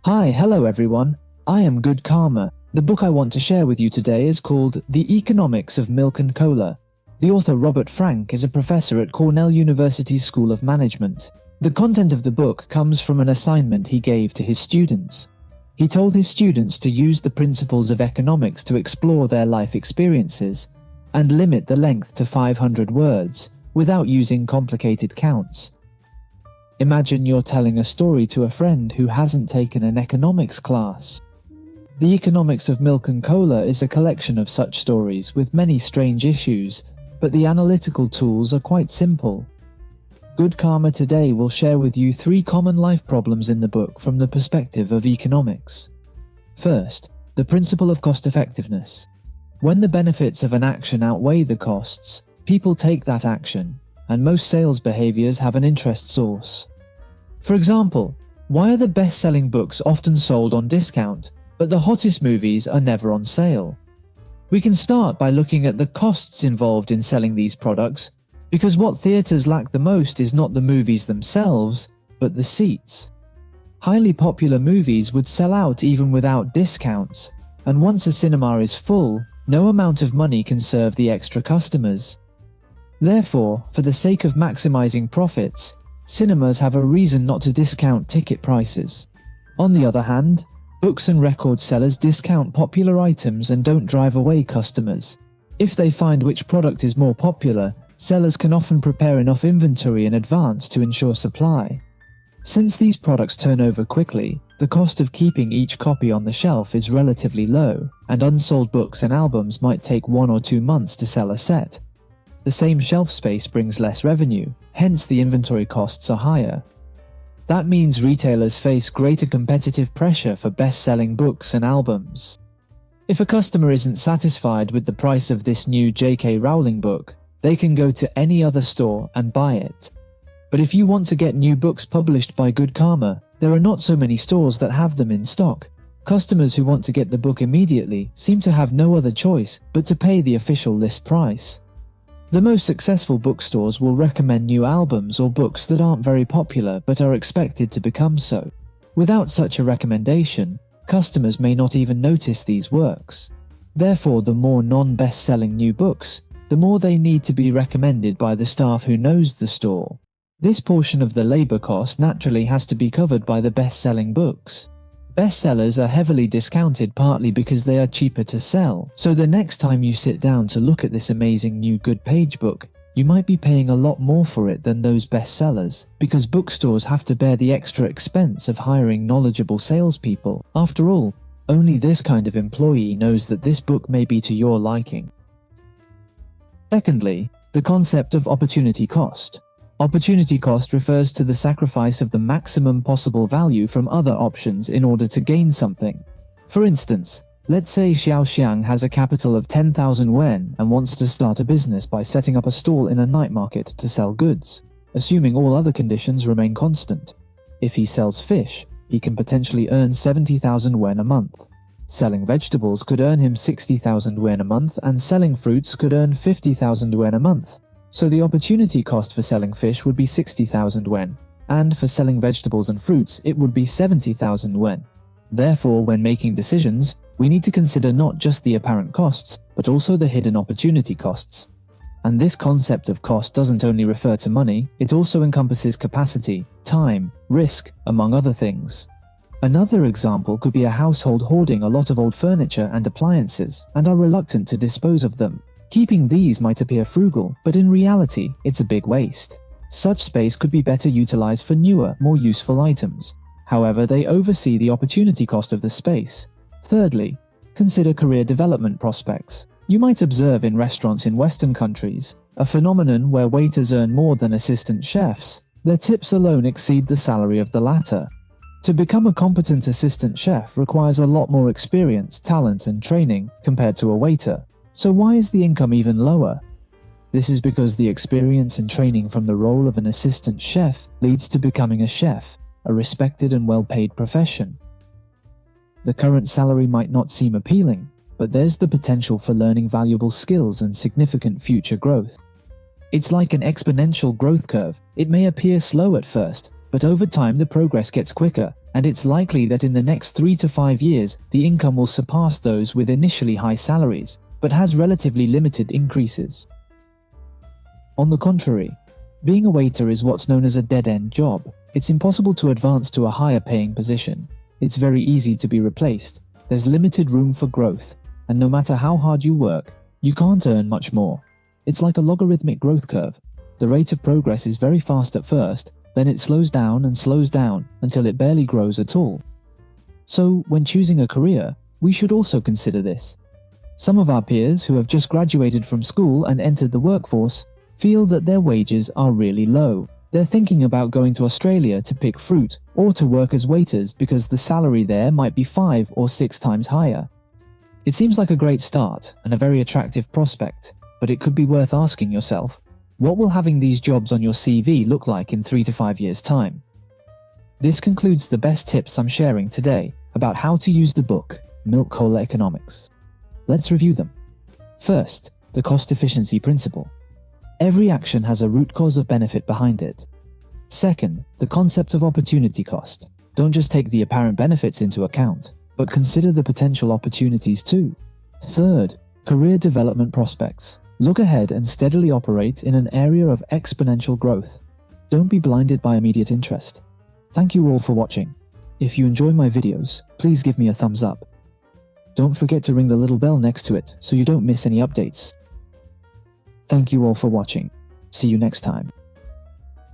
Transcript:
Hello everyone. I am Good Karma. The book I want to share with you today is called The Economics of Milk and Cola. The author Robert Frank is a professor at Cornell University's School of Management. The content of the book comes from an assignment he gave to his students. He told his students to use the principles of economics to explore their life experiences and limit the length to 500 words without using complicated counts. Imagine you're telling a story to a friend who hasn't taken an economics class. The Economics of Milk and Cola is a collection of such stories with many strange issues, but the analytical tools are quite simple. Good Karma today will share with you 3 common life problems in the book from the perspective of economics. First, the principle of cost-effectiveness. When the benefits of an action outweigh the costs, people take that action, and most sales behaviors have an interest source. For example, why are the best-selling books often sold on discount, but the hottest movies are never on sale? We can start by looking at the costs involved in selling these products, because what theaters lack the most is not the movies themselves, but the seats. Highly popular movies would sell out even without discounts, and once a cinema is full, no amount of money can serve the extra customers. Therefore, for the sake of maximizing profits, cinemas have a reason not to discount ticket prices. On the other hand, books and record sellers discount popular items and don't drive away customers. If they find which product is more popular, sellers can often prepare enough inventory in advance to ensure supply. Since these products turn over quickly, the cost of keeping each copy on the shelf is relatively low, and unsold books and albums might take 1 or 2 months to sell a set. The same shelf space brings less revenue, hence the inventory costs are higher. That means retailers face greater competitive pressure for best-selling books and albums. If a customer isn't satisfied with the price of this new J.K. Rowling book, they can go to any other store and buy it. But if you want to get new books published by Good Karma, there are not so many stores that have them in stock. Customers who want to get the book immediately seem to have no other choice but to pay the official list price. The most successful bookstores will recommend new albums or books that aren't very popular but are expected to become so. Without such a recommendation, customers may not even notice these works. Therefore, the more non-best-selling new books, the more they need to be recommended by the staff who knows the store. This portion of the labor cost naturally has to be covered by the best-selling books. Bestsellers are heavily discounted partly because they are cheaper to sell, so the next time you sit down to look at this amazing new good page book, you might be paying a lot more for it than those bestsellers, because bookstores have to bear the extra expense of hiring knowledgeable salespeople. After all, only this kind of employee knows that this book may be to your liking. Secondly, the concept of opportunity cost. Opportunity cost refers to the sacrifice of the maximum possible value from other options in order to gain something. For instance, let's say Xiaoxiang has a capital of 10,000 yuan and wants to start a business by setting up a stall in a night market to sell goods, assuming all other conditions remain constant. If he sells fish, he can potentially earn 70,000 yuan a month. Selling vegetables could earn him 60,000 yuan a month, and selling fruits could earn 50,000 yuan a month. So the opportunity cost for selling fish would be 60,000 yuan, and for selling vegetables and fruits it would be 70,000 yuan. Therefore, when making decisions, we need to consider not just the apparent costs, but also the hidden opportunity costs. And this concept of cost doesn't only refer to money, it also encompasses capacity, time, risk, among other things. Another example could be a household hoarding a lot of old furniture and appliances, and are reluctant to dispose of them. Keeping these might appear frugal, but in reality, it's a big waste. Such space could be better utilized for newer, more useful items. However, they oversee the opportunity cost of the space. Thirdly, consider career development prospects. You might observe in restaurants in Western countries a phenomenon where waiters earn more than assistant chefs. Their tips alone exceed the salary of the latter. To become a competent assistant chef requires a lot more experience, talent, and training compared to a waiter. So why is the income even lower? This is because the experience and training from the role of an assistant chef leads to becoming a chef, a respected and well-paid profession. The current salary might not seem appealing, but there's the potential for learning valuable skills and significant future growth. It's like an exponential growth curve. It may appear slow at first, But over time the progress gets quicker, and it's likely that in the next 3 to 5 years the income will surpass those with initially high salaries, but has relatively limited increases. On the contrary, being a waiter is what's known as a dead-end job. It's impossible to advance to a higher paying position. It's very easy to be replaced. There's limited room for growth, and no matter how hard you work, you can't earn much more. It's like a logarithmic growth curve. The rate of progress is very fast at first, then it slows down until it barely grows at all. So, when choosing a career, we should also consider this. Some of our peers who have just graduated from school and entered the workforce feel that their wages are really low. They're thinking about going to Australia to pick fruit or to work as waiters because the salary there might be 5 or 6 times higher. It seems like a great start and a very attractive prospect, but it could be worth asking yourself, what will having these jobs on your CV look like in 3 to 5 years' time? This concludes the best tips I'm sharing today about how to use the book, Milk Cola Economics. Let's review them. First, the cost efficiency principle. Every action has a root cause of benefit behind it. Second, the concept of opportunity cost. Don't just take the apparent benefits into account, but consider the potential opportunities too. Third, career development prospects. Look ahead and steadily operate in an area of exponential growth. Don't be blinded by immediate interest. Thank you all for watching. If you enjoy my videos, please give me a thumbs up. Don't forget to ring the little bell next to it so you don't miss any updates. Thank you all for watching. See you next time.